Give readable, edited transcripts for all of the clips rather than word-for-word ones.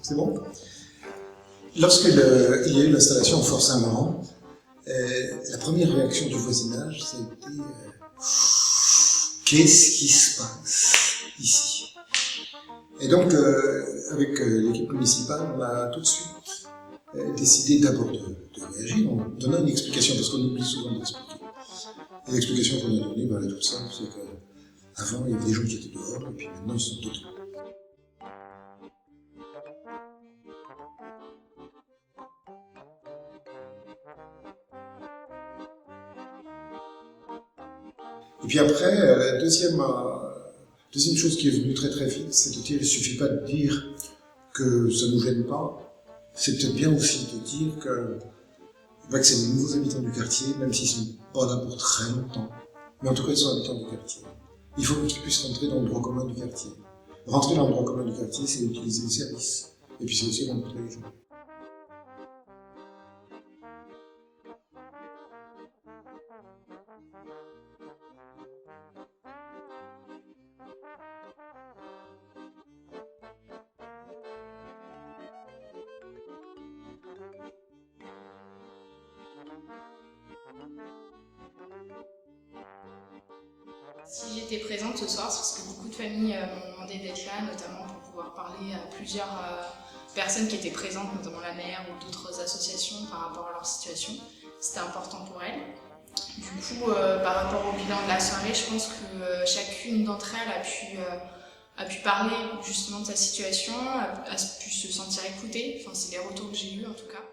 C'est bon? Lorsqu'il y a eu l'installation en Force Saint-Laurent, la première réaction du voisinage, ça a été qu'est-ce qui se passe ici? Et donc, avec l'équipe municipale, on a tout de suite décidé d'abord de réagir en donnant une explication, parce qu'on oublie souvent d'expliquer. Et l'explication qu'on a donnée, elle est toute simple, c'est qu'avant, il y avait des gens qui étaient dehors, et puis maintenant, ils sont dedans. Et puis après, la deuxième chose qui est venue très très vite, c'est de dire, il ne suffit pas de dire que ça ne nous gêne pas, c'est peut-être bien aussi de dire que c'est les nouveaux habitants du quartier, même s'ils ne sont pas là pour très longtemps, mais en tout cas ils sont habitants du quartier. Il faut qu'ils puissent rentrer dans le droit commun du quartier. Rentrer dans le droit commun du quartier, c'est utiliser les services, et puis c'est aussi rencontrer les gens. Si j'étais présente ce soir, c'est parce que beaucoup de familles m'ont demandé d'être là, notamment pour pouvoir parler à plusieurs personnes qui étaient présentes, notamment la maire ou d'autres associations par rapport à leur situation. C'était important pour elles. Du coup, par rapport au bilan de la soirée, je pense que chacune d'entre elles a pu parler justement de sa situation, a pu se sentir écoutée. Enfin, c'est les retours que j'ai eus en tout cas.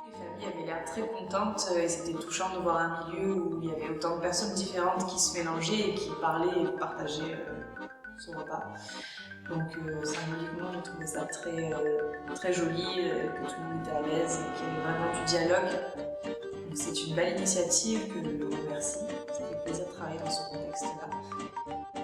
Les familles avaient l'air très contentes et c'était touchant de voir un milieu où il y avait autant de personnes différentes qui se mélangeaient et qui parlaient et partageaient son repas. Donc symboliquement, j'ai trouvé ça très joli, que tout le monde était à l'aise et qu'il y avait vraiment du dialogue. Donc c'est une belle initiative que l'on remercie. Ça fait plaisir de travailler dans ce contexte-là.